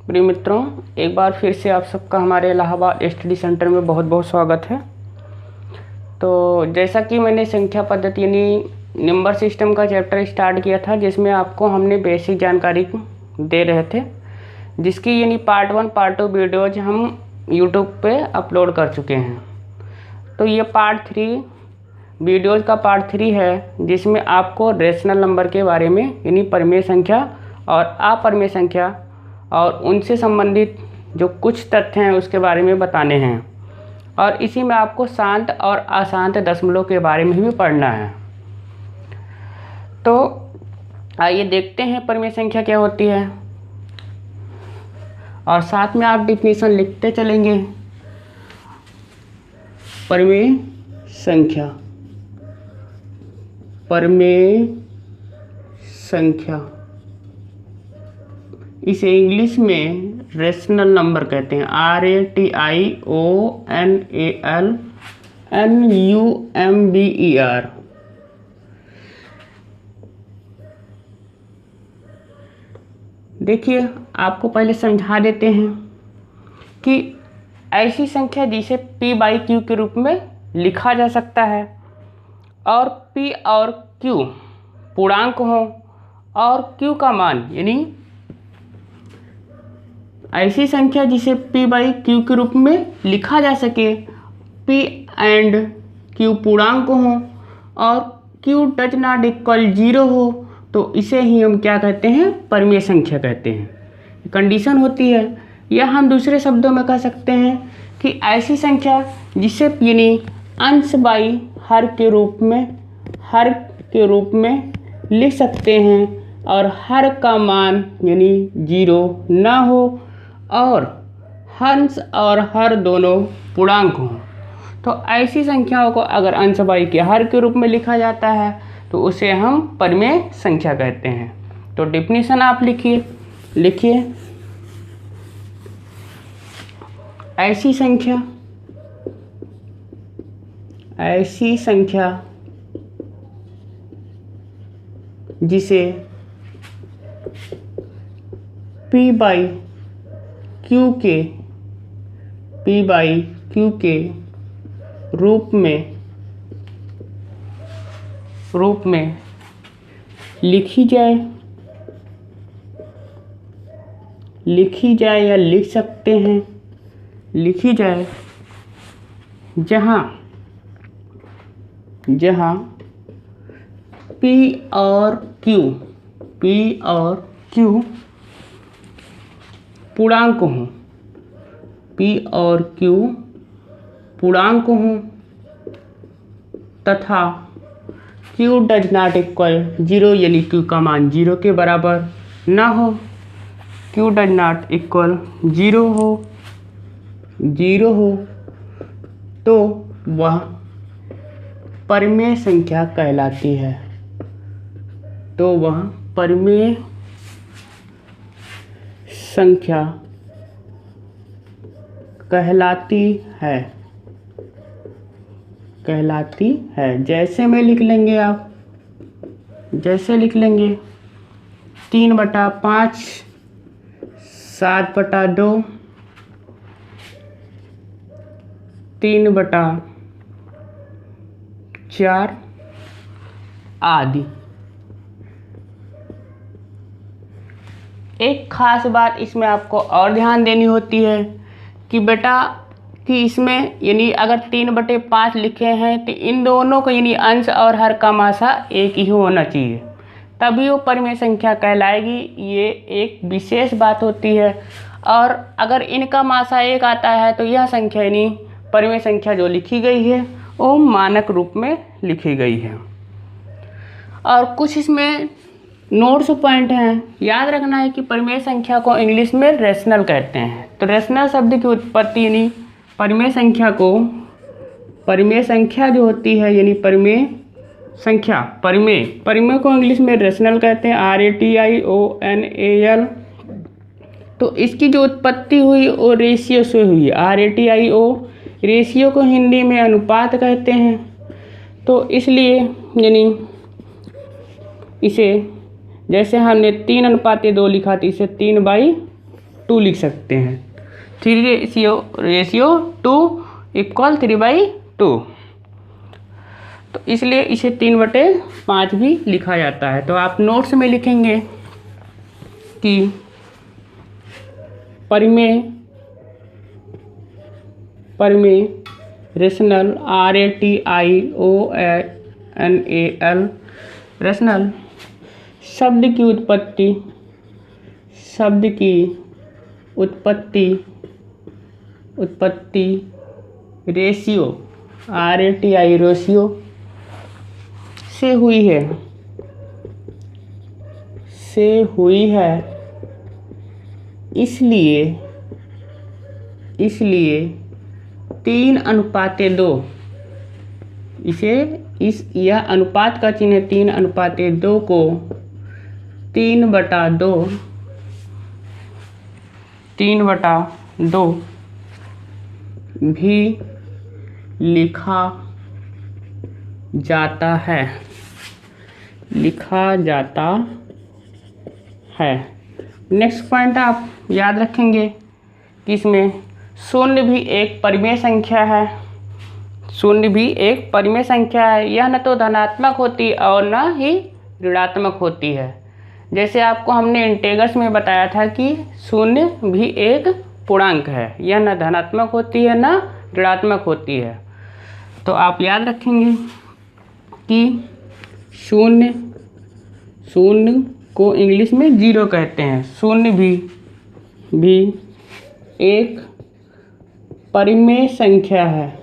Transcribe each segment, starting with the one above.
प्रिय मित्रों, एक बार फिर से आप सबका हमारे इलाहाबाद स्टडी सेंटर में बहुत बहुत स्वागत है। तो जैसा कि मैंने संख्या पद्धति यानी नंबर सिस्टम का चैप्टर स्टार्ट किया था, जिसमें आपको हमने बेसिक जानकारी दे रहे थे, जिसकी यानी पार्ट 1 पार्ट 2 वीडियोज हम यूट्यूब पे अपलोड कर चुके हैं। तो ये पार्ट 3 वीडियोज़ का पार्ट 3 है, जिसमें आपको रेशनल नंबर के बारे में यानी परिमेय संख्या और अपरिमेय संख्या और उनसे संबंधित जो कुछ तथ्य हैं उसके बारे में बताने हैं। और इसी में आपको शांत और अशांत दशमलव के बारे में भी पढ़ना है। तो आइए देखते हैं परिमेय संख्या क्या होती है, और साथ में आप डिफिनीशन लिखते चलेंगे। परिमेय संख्या, परिमेय संख्या इसे इंग्लिश में रेशनल नंबर कहते हैं। RATIONALNUMBER। देखिए, आपको पहले समझा देते हैं कि ऐसी संख्या जिसे P/Q के रूप में लिखा जा सकता है, और P और Q पूर्णांक हो और Q का मान यानी ऐसी संख्या जिसे P/Q के रूप में लिखा जा सके, P एंड Q पूर्णांक हो और Q डज नॉट इक्वल 0 हो, तो इसे ही हम क्या कहते हैं, परिमेय संख्या कहते हैं। कंडीशन होती है, या हम दूसरे शब्दों में कह सकते हैं कि ऐसी संख्या जिसे यानी अंश बाई हर के रूप में लिख सकते हैं, और हर का मान यानी 0 ना हो, और अंश और हर दोनों पूर्णांक हों। तो ऐसी संख्याओं को अगर अंश बाई के हर के रूप में लिखा जाता है तो उसे हम परिमेय संख्या कहते हैं। तो डिफिनीशन आप लिखिए। ऐसी संख्या जिसे P/Q के रूप में लिखी जाए या लिख सकते हैं, लिखी जाए जहाँ P और Q पूर्णांक हों, तथा Q डज नॉट इक्वल 0 यानी Q का मान 0 के बराबर ना हो। Q डज नॉट इक्वल 0 हो तो वह परिमेय संख्या कहलाती है। कहलाती है। जैसे में लिख लेंगे आप, जैसे लिख लेंगे 3/5, 7/2, 3/4 आदि। एक खास बात इसमें आपको और ध्यान देनी होती है कि बेटा कि इसमें यानी अगर 3/5 लिखे हैं तो इन दोनों को यानी अंश और हर का मासा एक ही होना चाहिए, तभी वो परिमेय संख्या कहलाएगी। ये एक विशेष बात होती है। और अगर इनका मासा एक आता है तो यह संख्या यानी परिमेय संख्या जो लिखी गई है वो मानक रूप में लिखी गई है। और कुछ इसमें नोट्स पॉइंट हैं, याद रखना है कि परिमेय संख्या को इंग्लिश में रेशनल कहते हैं। तो रेशनल शब्द की उत्पत्ति यानी परिमेय संख्या जो होती है यानी परिमेय को इंग्लिश में रेशनल कहते हैं, RATIONAL। तो इसकी जो उत्पत्ति हुई वो रेशियो से हुई है। RATIO रेशियो को हिंदी में अनुपात कहते हैं। तो इसलिए यानी इसे जैसे हमने 3:2 लिखा था, इसे 3/2 2 लिख सकते हैं। 3 2 इक्वल 3/2। तो इसलिए इसे 3/5 भी लिखा जाता है। तो आप नोट्स में लिखेंगे कि परिमेय रेशनल RATIONAL रेशनल शब्द की उत्पत्ति रेशियो RATI रेशियो से हुई है। इसलिए 3:2 यह अनुपात का चिन्ह 3:2 को 3/2 भी लिखा जाता है। नेक्स्ट पॉइंट आप याद रखेंगे कि इसमें शून्य भी एक परिमेय संख्या है। यह न तो धनात्मक होती और न ही ऋणात्मक होती है। जैसे आपको हमने इंटेगर्स में बताया था कि शून्य भी एक पूर्णांक है, यह न धनात्मक होती है न ऋणात्मक होती है। तो आप याद रखेंगे कि शून्य को इंग्लिश में 0 कहते हैं। शून्य भी एक परिमेय संख्या है।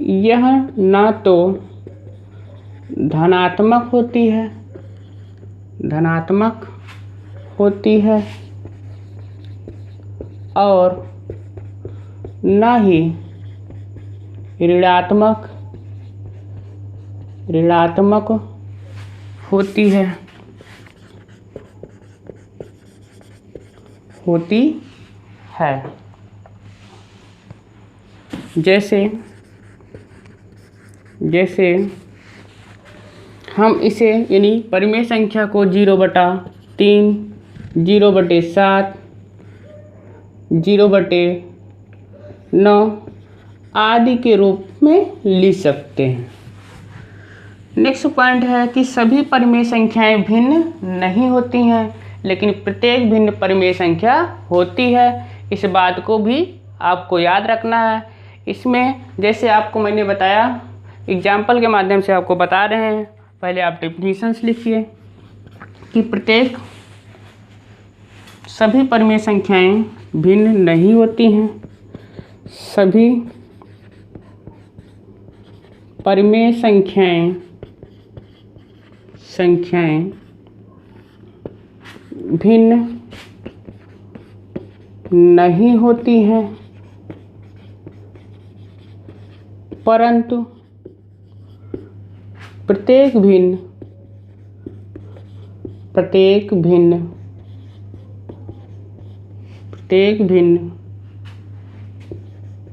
यह ना तो धनात्मक होती है और ना ही ऋणात्मक होती है। जैसे हम इसे यानी परिमेय संख्या को 0/3, 0/7, 0/9 आदि के रूप में लिख सकते हैं। नेक्स्ट पॉइंट है कि सभी परिमेय संख्याएं भिन्न नहीं होती हैं, लेकिन प्रत्येक भिन्न परिमेय संख्या होती है। इस बात को भी आपको याद रखना है। इसमें जैसे आपको मैंने बताया, एग्जाम्पल के माध्यम से आपको बता रहे हैं। पहले आप डेफिनेशंस लिखिए कि सभी परिमेय संख्याएं भिन्न नहीं होती हैं। सभी परिमेय संख्याएं भिन्न नहीं होती हैं, परंतु प्रत्येक भिन्न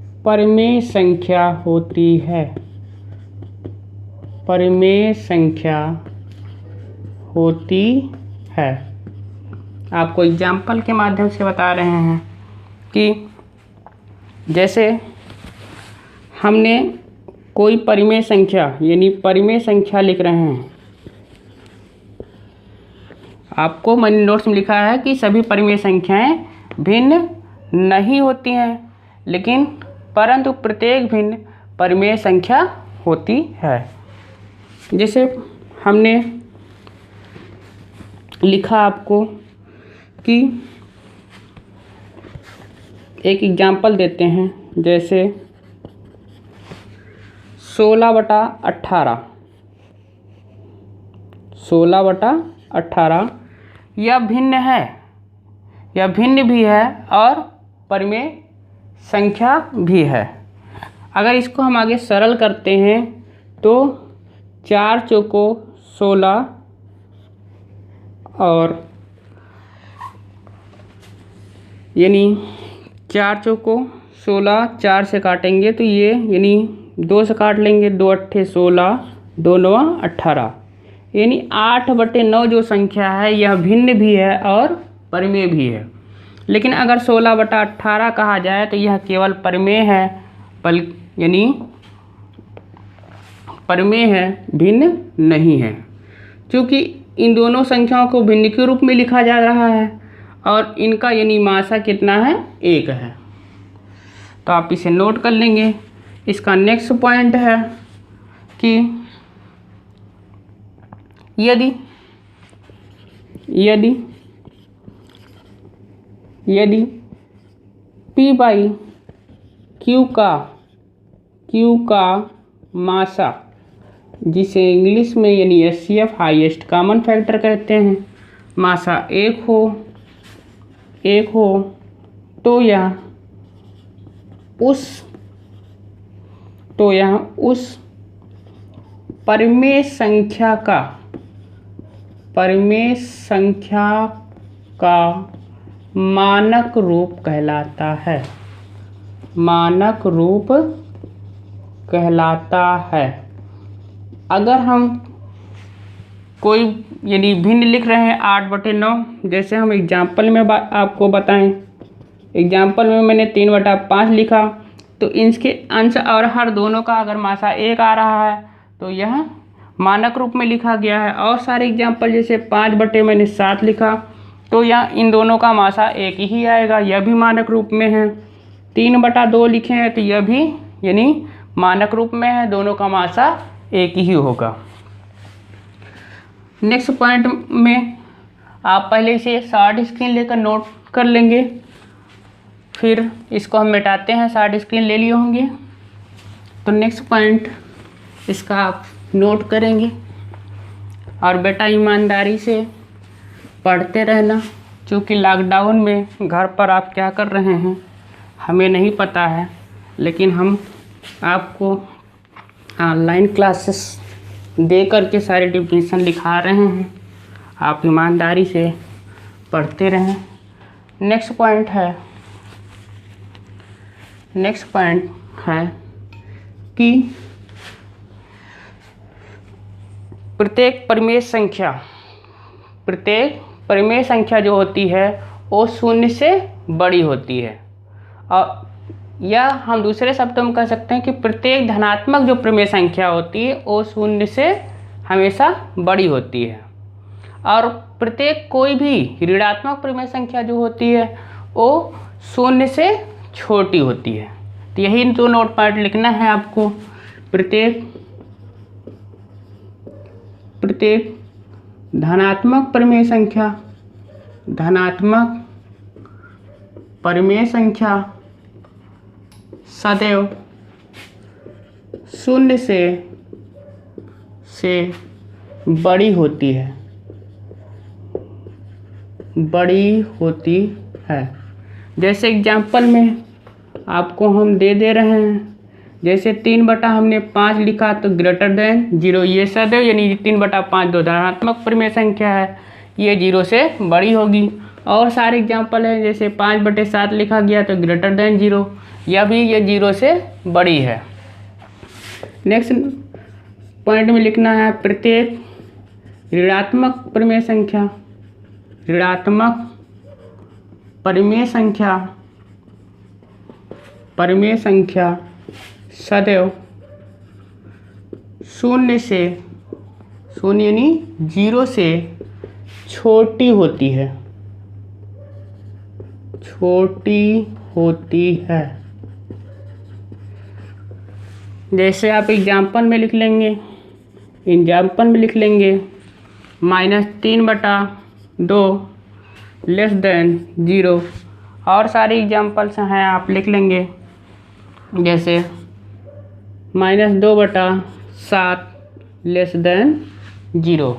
परिमेय संख्या होती है। आपको एग्जाम्पल के माध्यम से बता रहे हैं कि जैसे हमने कोई परिमेय संख्या यानी परिमेय संख्या लिख रहे हैं। आपको मैंने नोट्स में लिखा है कि सभी परिमेय संख्याएं भिन्न नहीं होती हैं, लेकिन परंतु प्रत्येक भिन्न परिमेय संख्या होती है। जैसे हमने लिखा आपको कि एक एग्जाम्पल देते हैं, जैसे 16/18 यह भिन्न भी है और परिमेय संख्या भी है। अगर इसको हम आगे सरल करते हैं तो 4 चौको 16 और यानी 4 चौको 16, 4 से काटेंगे तो ये यानी 2 से काट लेंगे, 2 अट्ठे 16, 2 नवा 18, यानी 8/9 जो संख्या है यह भिन्न भी है और परिमेय भी है। लेकिन अगर 16/18 कहा जाए तो यह केवल परिमेय है, यानी परिमेय है, भिन्न नहीं है। क्योंकि इन दोनों संख्याओं को भिन्न के रूप में लिखा जा रहा है और इनका यानी मासा कितना है, 1 है। तो आप इसे नोट कर लेंगे। इसका नेक्स्ट पॉइंट है कि यदि P/Q का मासा, जिसे इंग्लिश में यानी HCF हाईएस्ट कॉमन फैक्टर कहते हैं, मासा 1 हो तो यह उस परिमेय संख्या का मानक रूप कहलाता है। मानक रूप कहलाता है। अगर हम कोई यानी भिन्न लिख रहे हैं 8/9, जैसे हम एग्जाम्पल में आपको बताएं, एग्जाम्पल में मैंने 3/5 लिखा, तो इसके अंश और हर दोनों का अगर मासा 1 आ रहा है तो यह मानक रूप में लिखा गया है। और सारे एग्जाम्पल जैसे 5/7 लिखा तो यह इन दोनों का मासा 1 ही आएगा, यह भी मानक रूप में है। 3/2 लिखे हैं तो यह भी यानी मानक रूप में है, दोनों का मासा 1 ही होगा। नेक्स्ट पॉइंट में आप पहले इसे शॉर्ट स्क्रीन लेकर नोट कर लेंगे, फिर इसको हम मिटाते हैं। शॉर्ट स्क्रीन ले लिए होंगे तो नेक्स्ट पॉइंट इसका आप नोट करेंगे और बेटा ईमानदारी से पढ़ते रहना, क्योंकि लॉकडाउन में घर पर आप क्या कर रहे हैं हमें नहीं पता है, लेकिन हम आपको ऑनलाइन क्लासेस दे करके सारे डिफिनीशन लिखा रहे हैं। आप ईमानदारी से पढ़ते रहें। नेक्स्ट पॉइंट है कि प्रत्येक परिमेय संख्या जो होती है वो 0 से बड़ी होती है। और या हम दूसरे शब्दों में कह सकते हैं कि प्रत्येक धनात्मक जो परिमेय संख्या होती है वो 0 से हमेशा बड़ी होती है, और प्रत्येक कोई भी ऋणात्मक परिमेय संख्या जो होती है वो 0 से छोटी होती है। तो यही दो नोट पॉइंट लिखना है आपको। प्रत्येक धनात्मक परिमेय संख्या सदैव 0 से बड़ी होती है। जैसे एग्जाम्पल में आपको हम दे रहे हैं, जैसे 3/5 लिखा तो ग्रेटर देन 0, ये सदैव यानी 3/5 दो धनात्मक परिमेय संख्या है, ये 0 से बड़ी होगी। और सारे एग्जाम्पल हैं, जैसे 5/7 लिखा गया तो ग्रेटर देन 0, यह भी ये 0 से बड़ी है। नेक्स्ट पॉइंट में लिखना है प्रत्येक ऋणात्मक परिमेय संख्या सदैव 0 यानी 0 से छोटी होती है। जैसे आप एग्जाम्पल में लिख लेंगे -3/2 लेस देन 0, और सारे एग्जाम्पल्स हैं आप लिख लेंगे, जैसे -2/7 लेस देन 0।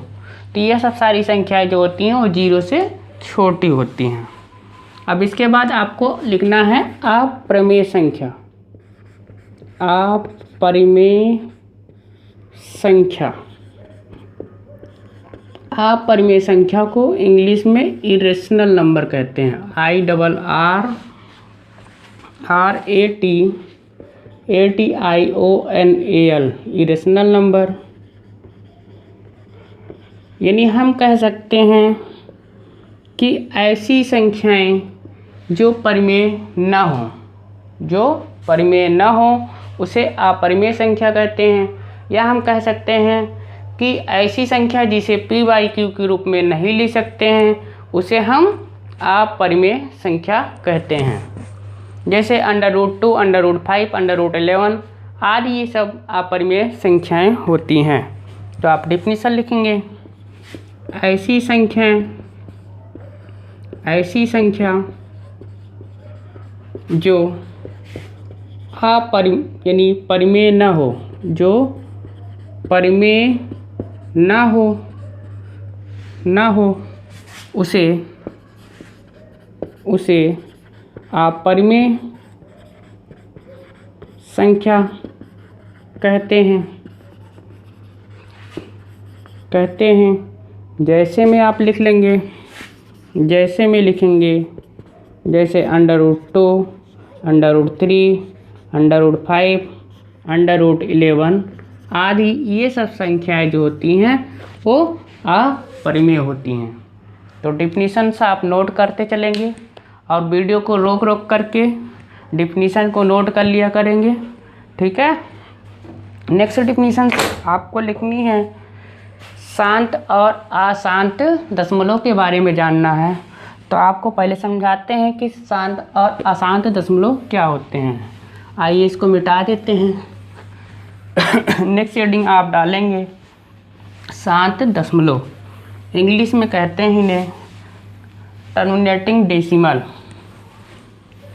तो ये सब सारी संख्याएं जो होती हैं वो 0 से छोटी होती हैं। अब इसके बाद आपको लिखना है अपरिमेय संख्या को इंग्लिश में इरेशनल नंबर कहते हैं। IRRAT ATIONAL irrational number. यानी हम कह सकते हैं कि ऐसी संख्याएं जो परिमेय न हो, जो परिमेय न हो उसे अपरिमेय संख्या कहते हैं। या हम कह सकते हैं कि ऐसी संख्या जिसे p/q के रूप में नहीं लिख सकते हैं उसे हम अपरिमेय संख्या कहते हैं। जैसे √2, √5, √11 आदि ये सब अपरिमेय संख्याएं होती हैं। तो आप डेफिनेशन लिखेंगे, ऐसी संख्या जो यानी परिमेय न हो, जो परिमेय न हो उसे अपरिमेय संख्या कहते हैं। जैसे में आप लिख लेंगे, जैसे में लिखेंगे, जैसे √2, √3, √5, √11 आदि ये सब संख्याएं जो होती हैं वो अपरिमेय होती हैं। तो डिफिनीशन से आप नोट करते चलेंगे और वीडियो को रोक करके डिफिनीशन को नोट कर लिया करेंगे, ठीक है। नेक्स्ट डिफिनीशन आपको लिखनी है, शांत और अशांत दशमलव के बारे में जानना है। तो आपको पहले समझाते हैं कि शांत और अशांत दशमलव क्या होते हैं। आइए इसको मिटा देते हैं। नेक्स्ट हेडिंग आप डालेंगे शांत दशमलव, इंग्लिश में कहते हैं इन्हें टर्मिनेटिंग डेसिमल।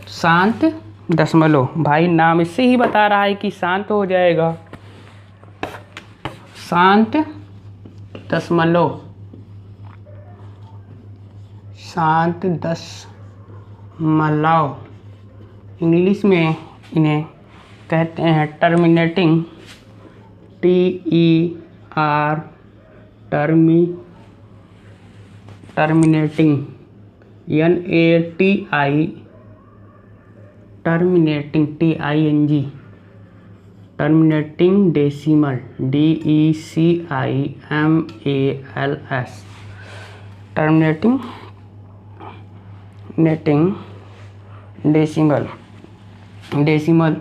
शांत दशमलव, भाई नाम इससे ही बता रहा है कि शांत हो जाएगा। शांत दशमलव, शांत दशमलव, इंग्लिश में इन्हें कहते हैं terminating, terminating terminating decimal, DECIMALS, terminating decimal.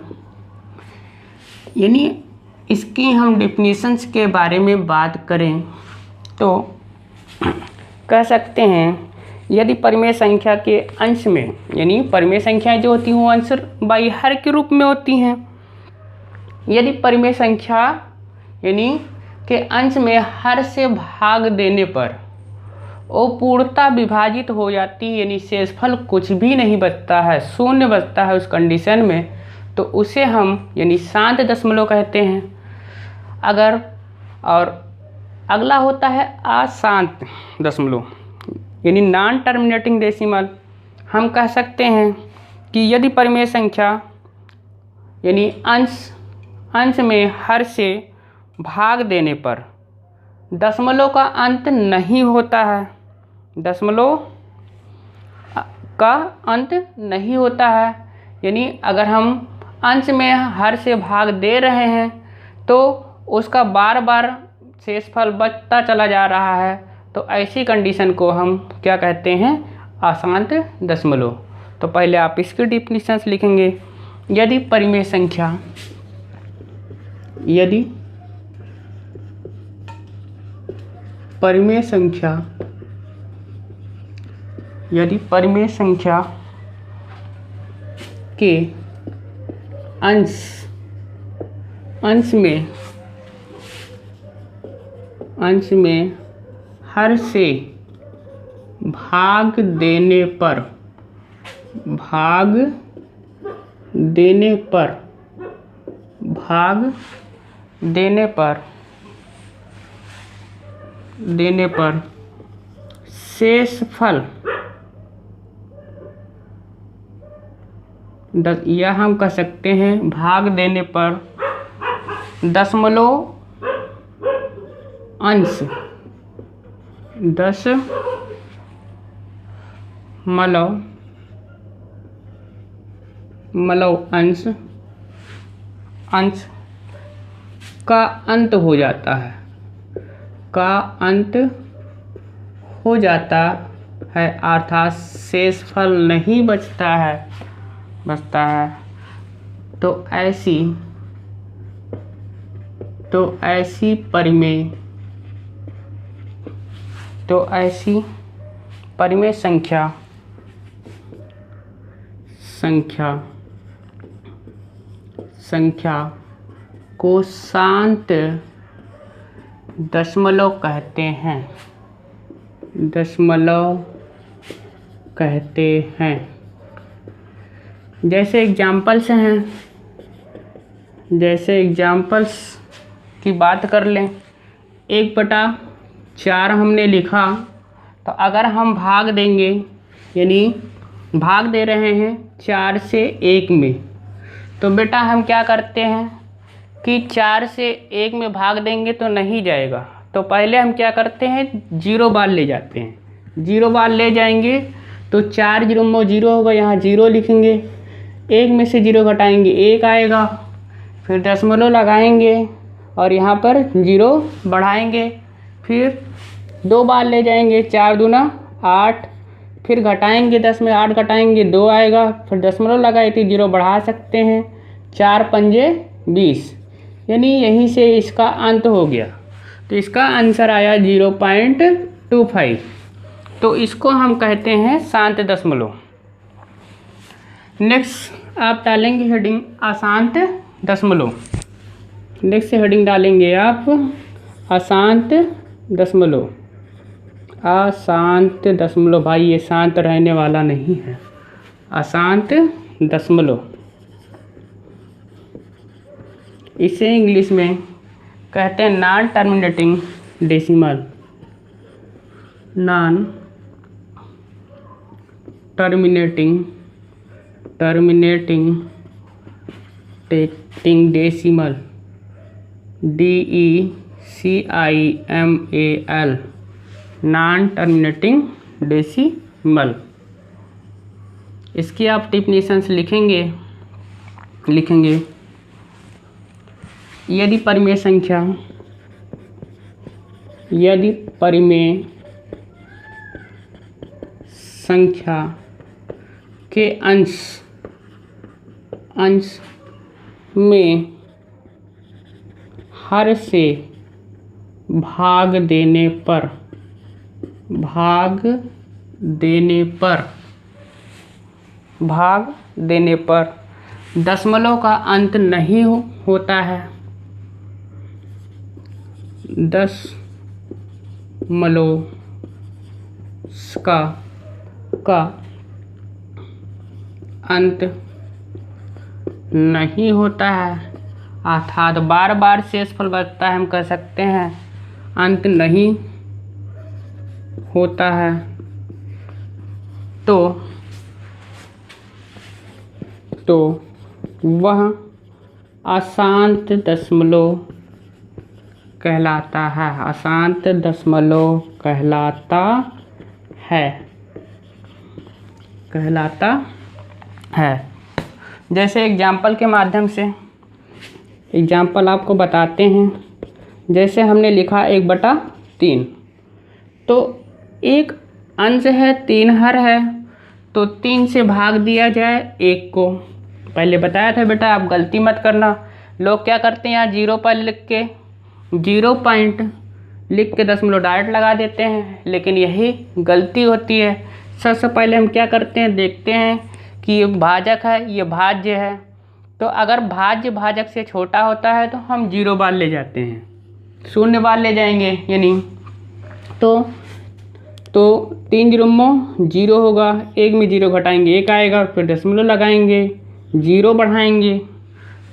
यानी इसकी हम डेफिनेशंस के बारे में बात करें तो कह सकते हैं, यदि परिमेय संख्या के अंश में, यानी परिमेय संख्या जो होती हैं वो अंश बाई हर के रूप में होती हैं। यदि परिमेय संख्या यानी के अंश में हर से भाग देने पर वो पूर्णतः विभाजित हो जाती है, यानी शेषफल कुछ भी नहीं बचता है, शून्य बचता है उस कंडीशन में, तो उसे हम यानी शांत दशमलव कहते हैं। अगर और अगला होता है अशांत दशमलव, यानी नॉन टर्मिनेटिंग डेसिमल। हम कह सकते हैं कि यदि परिमेय संख्या यानी अंश में हर से भाग देने पर दशमलव का अंत नहीं होता है, दशमलव का अंत नहीं होता है, यानी अगर हम अंश में हर से भाग दे रहे हैं तो उसका बार बार शेषफल बचता चला जा रहा है, तो ऐसी कंडीशन को हम क्या कहते हैं, अशांत दशमलव। तो पहले आप इसकी डिफिनीशंस लिखेंगे, यदि परिमेय संख्या के अंश में हर से भाग देने पर शेषफल या हम कह सकते हैं भाग देने पर दशमलव अंश अंश का अंत हो जाता है, का अंत हो जाता है, अर्थात शेषफल नहीं बचता है। तो ऐसी परिमेय संख्या को शांत दशमलव कहते हैं। जैसे एग्जाम्पल्स की बात कर लें, 1/4 हमने लिखा, तो अगर हम भाग देंगे, यानी भाग दे रहे हैं 4 से 1 में, तो बेटा हम क्या करते हैं कि 4 से 1 में भाग देंगे तो नहीं जाएगा, तो पहले हम क्या करते हैं, 0 बार ले जाते हैं। 0 बार ले जाएंगे तो 4 0 0 होगा, यहाँ 0 लिखेंगे, 1 में से 0 घटाएंगे 1 आएगा, फिर दशमलव लगाएंगे और यहाँ पर 0 बढ़ाएंगे, फिर 2 बार ले जाएंगे, 4 दूना 8, फिर घटाएंगे 10 में 8 घटाएंगे 2 आएगा, फिर दशमलव लगाए तो 0 बढ़ा सकते हैं, 4 पंजे 20, यानी यहीं से इसका अंत हो गया। तो इसका आंसर आया 0.25। तो इसको हम कहते हैं शांत दशमलव। नेक्स्ट आप डालेंगे हेडिंग अशांत दशमलव। नेक्स्ट हेडिंग डालेंगे आप अशांत दशमलव। अशांत दशमलव, भाई ये शांत रहने वाला नहीं है, अशांत दशमलव। इसे इंग्लिश में कहते हैं non terminating decimal. Non terminating decimal, DECIMAL, non terminating decimal. इसकी आप डेफिनेशंस लिखेंगे। यदि परिमेय संख्या के अंश में हर से भाग देने पर दशमलव का अंत नहीं होता है, दशमलव का अंत नहीं होता है, अर्थात बार बार शेषफल बचता है, हम कह सकते हैं अंत नहीं होता है, तो वह अशांत दशमलव कहलाता है, अशांत दशमलव कहलाता है। जैसे एग्जाम्पल के माध्यम से एग्जाम्पल आपको बताते हैं। जैसे हमने लिखा 1/3, तो एक अंश है, 3 हर है, तो 3 से भाग दिया जाए 1 को। पहले बताया था बेटा, आप गलती मत करना। लोग क्या करते हैं, यहाँ 0 पर लिख के 0 पॉइंट लिख के दशमलव डायरेक्ट लगा देते हैं, लेकिन यही गलती होती है। सबसे पहले हम क्या करते हैं, देखते हैं कि ये भाजक है, ये भाज्य है, तो अगर भाज्य भाजक से छोटा होता है तो हम 0 बार ले जाते हैं, 0 बार ले जाएंगे, यानी तो 3 0 0 होगा, 1 में 0 घटाएंगे 1 आएगा, फिर दशमलव लगाएंगे, 0 बढ़ाएंगे,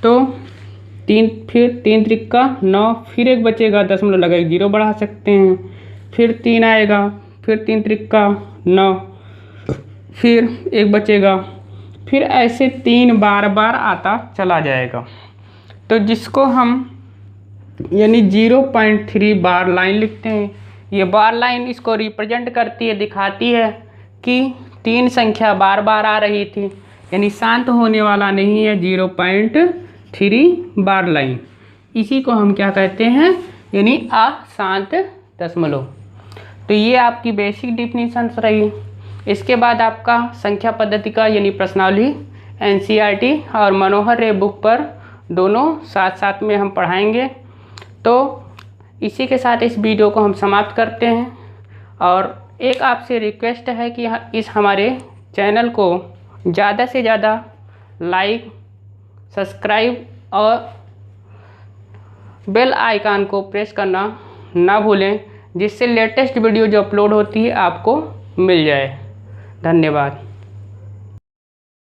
तो 3 त्रिका 9, फिर 1 बचेगा, दशमलव लगाएंगे 0 बढ़ा सकते हैं, फिर 3 आएगा, फिर 3 त्रिका 9, फिर 1 बचेगा, फिर ऐसे 3 बार आता चला जाएगा। तो जिसको हम यानी 0.3 बार लाइन लिखते हैं। ये बार लाइन इसको रिप्रेजेंट करती है, दिखाती है कि 3 संख्या बार आ रही थी, यानी शांत होने वाला नहीं है, 3 बार लाइन, इसी को हम क्या कहते हैं, यानी अशांत दशमलव। तो ये आपकी बेसिक डिफिनीशंस रही। इसके बाद आपका संख्या पद्धति का यानी प्रश्नावली एनसीईआरटी और मनोहर रे बुक पर दोनों साथ साथ में हम पढ़ाएंगे। तो इसी के साथ इस वीडियो को हम समाप्त करते हैं और एक आपसे रिक्वेस्ट है कि इस हमारे चैनल को ज़्यादा से ज़्यादा लाइक, सब्सक्राइब और बेल आइकन को प्रेस करना ना भूलें, जिससे लेटेस्ट वीडियो जो अपलोड होती है आपको मिल जाए। धन्यवाद।